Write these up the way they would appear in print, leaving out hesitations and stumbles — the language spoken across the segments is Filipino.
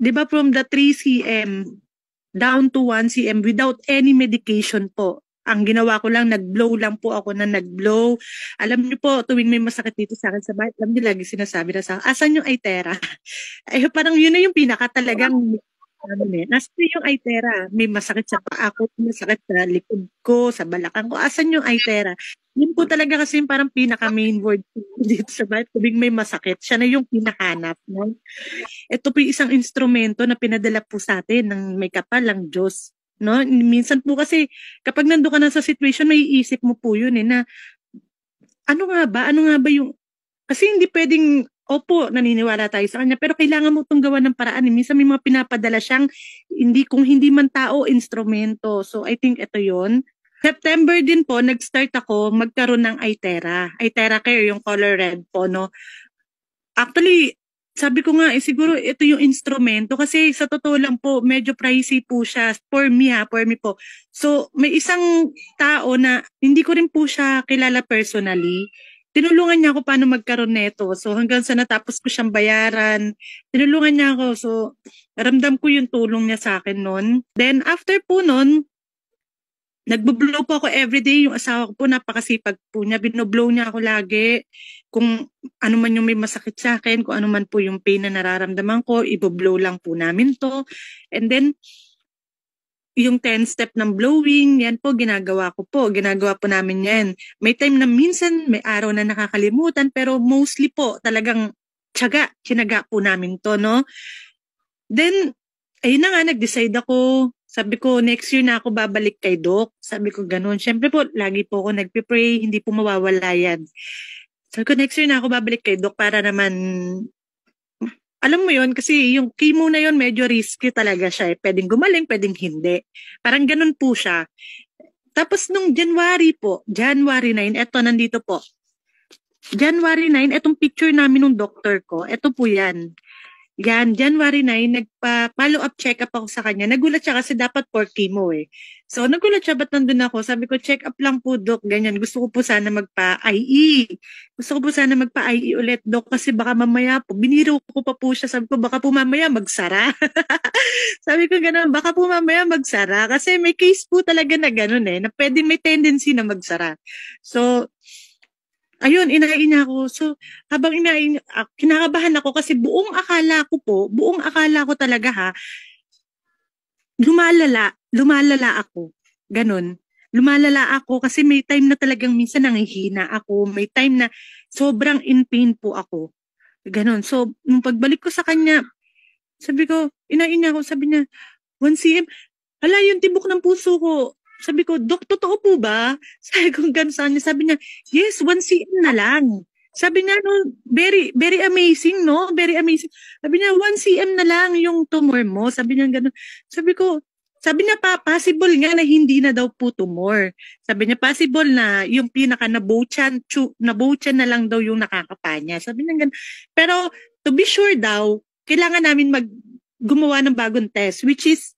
'di ba from the 3 cm down to 1 cm without any medication po. Ang ginawa ko lang, nag-blow lang po ako na nag-blow. Alam niyo po, tuwing may masakit dito sa akin sa bahay, alam niyo lagi sinasabi na sa akin, asan yung Itera? Ay, parang yun na yung pinaka talagang nasa yung Itera. May masakit sa paa ko, masakit sa likod ko, sa balakang ko. Asan yung Itera? Yun po talaga kasi yung parang pinaka main word dito sa bahay. Tuwing may masakit, siya na yung pinahanap. No? Ito po yung isang instrumento na pinadala po sa atin ng may kapal ang Diyos. No? Minsan po kasi kapag nando ka na sa situation, may iisip mo po yun na ano nga ba? Ano nga ba yung kasi hindi pwedeng opo, naniniwala tayo sa kanya, pero kailangan mo itong gawa ng paraan. Minsan may mga pinapadala siyang kung hindi man tao, instrumento. So I think ito yon. September din po, nag-start ako magkaroon ng Itera. Itera Care, yung color red po, no? Actually, sabi ko nga, siguro ito yung instrumento kasi sa totoo lang po, medyo pricey po siya for me po. So, may isang tao na hindi ko rin po siya kilala personally. Tinulungan niya ako paano magkaroon nito. So, hanggang sa natapos ko siyang bayaran, tinulungan niya ako. So, ramdam ko yung tulong niya sa akin noon. Then, after po noon, nagbo-blow po ako everyday. Yung asawa ko po, napakasipag po niya. Binoblow niya ako lagi. Kung ano man yung may masakit sa akin, kung ano man po yung pain na nararamdaman ko, iboblow lang po namin to. And then, yung 10 step ng blowing, yan po, ginagawa ko po. Ginagawa po namin yan. May time na minsan, may araw na nakakalimutan, pero mostly po, talagang tinaga po namin to, no? Then, ayun na nga, nag-decide ako. Sabi ko, next year na ako babalik kay Doc. Sabi ko, ganun. Siyempre po, lagi po ako nagpe-pray, hindi po mawawala yan. Sabi ko, next year na ako babalik kay Doc para naman, alam mo yon kasi yung chemo na yon medyo risky talaga siya. Pwedeng gumaling, pwedeng hindi. Parang ganun po siya. Tapos nung January 9, eto nandito po. January 9, etong picture namin ng doctor ko. Eto po yan. Yan, January 9, nagpa-follow up check up ako sa kanya. Nagulat siya kasi dapat for chemo eh. So, nagulat siya, ba't nandun ako? Sabi ko, check up lang po, Doc. Ganyan, gusto ko po sana magpa-IE. Gusto ko po sana magpa-IE ulit, Doc, kasi baka mamaya po, biniro ko pa po siya. Sabi ko, baka po mamaya magsara. Sabi ko gano'n, baka po mamaya magsara. Kasi may case po talaga na gano'n na pwedeng may tendency na magsara. So, ayun, inain niya ako. So, habang inain, kinakabahan ako kasi buong akala ko talaga lumalala ako. Ganun. Lumalala ako kasi may time na talagang minsan nanghihina ako. May time na sobrang in pain po ako. Ganun. So, nung pagbalik ko sa kanya, sabi ko, inain niya ako, sabi niya, 1 cm, hala, yung tibok ng puso ko. Sabi ko, Dok, totoo po ba? Sabi ko, ganun niya. Sabi niya, yes, 1 cm na lang. Sabi niya, no, very, very amazing, no? Very amazing. Sabi niya, 1 cm na lang yung tumor mo. Sabi niya, ganun. Sabi niya, possible nga na hindi na daw po tumor. Sabi niya, possible na yung pinaka nabochan na lang daw yung nakakapanya. Sabi niya, ganun. Pero, to be sure daw, kailangan namin gumawa ng bagong test, which is,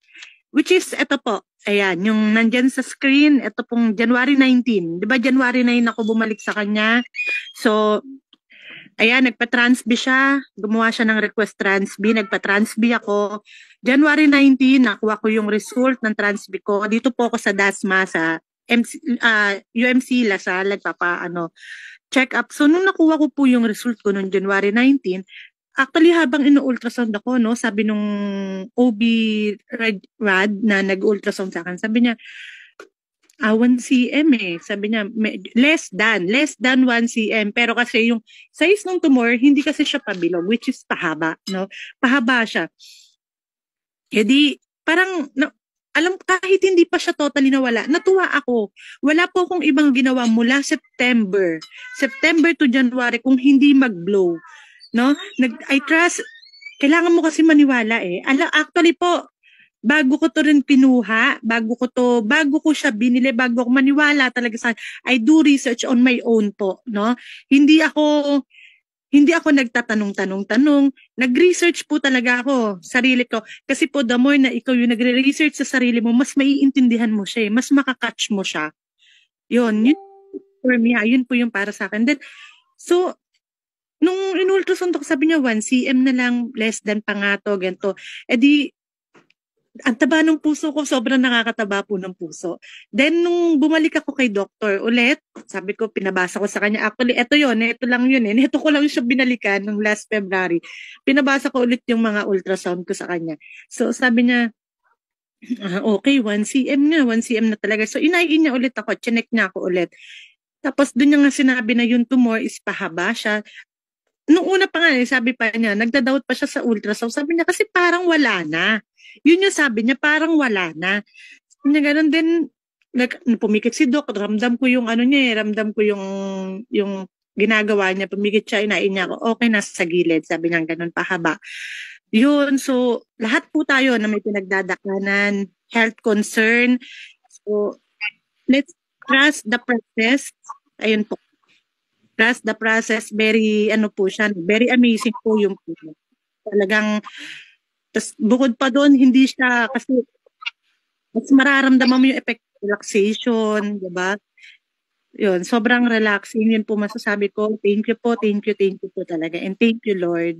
ito po. Ayan, yung nandyan sa screen, ito pong January 19. Di ba January 9 ako bumalik sa kanya? So, ayan, nagpa-transb siya. Gumawa siya ng request transb. Nagpa-transb ako. January 19, nakuha ko yung result ng transb ko. Dito po ako sa DASMA, sa UMC Lasal, check up. So, nung nakuha ko po yung result ko noong January 19, actually, habang ino-ultrasound ako, no, sabi nung OB Rad na nag-ultrasound sa akin, sabi niya, 1 cm eh. Sabi niya, less than 1 cm. Pero kasi yung size ng tumor, hindi kasi siya pabilog, which is pahaba, no? Pahaba siya. Hindi, parang, kahit hindi pa siya totally nawala, natuwa ako. Wala po akong ibang ginawa mula September to January kung hindi mag-blow. No? I trust, kailangan mo kasi maniwala eh. Actually po, bago ko to rin kinuha, bago ko siya binili, bago ako maniwala talaga sa, I do research on my own po, no? Hindi ako nagtatanong-tanong, nag-research po talaga ako, sarili ko. Kasi po, the more na ikaw yung nagre-research sa sarili mo, mas maiintindihan mo siya, mas makakatch mo siya. Yun for me, yun po yung para sa akin. Then, so, nung in-ultrasound ako, sabi niya 1 cm na lang, less than pa nga to, ganito. Eh di, ang taba ng puso ko, sobrang nakakataba po ng puso. Then, nung bumalik ako kay doktor ulit, sabi ko, pinabasa ko sa kanya. Actually, ito lang yun eh. Ito ko lang siya binalikan nung last February. Pinabasa ko ulit yung mga ultrasound ko sa kanya. So, sabi niya, okay, 1 cm nga, 1 cm na talaga. So, inaiin niya ulit ako, chinek niya ako ulit. Tapos, doon niya nga sinabi na yung tumor is pahaba siya. Nung una pa nga, sabi pa niya, nagda-doubt pa siya sa ultrasound. Sabi niya, kasi parang wala na. Yun yung sabi niya, parang wala na. Sabi niya, ganun din, pumikit si Doc, ramdam ko yung ano niya ramdam ko yung ginagawa niya, pumikit siya, inain niya ako, okay, nasa gilid. Sabi niya, ganun pahaba. Yun, so, lahat po tayo na may pinagdadakanan, health concern. So, let's trust the process. Ayun po. Trust the process, very ano po siya, very amazing po yung po. Talagang, tas bukod pa doon, hindi siya, kasi mas mararamdaman mo yung effect of relaxation, di ba? Yun, sobrang relaxing, yun po masasabi ko. Thank you po, thank you po talaga. And thank you, Lord.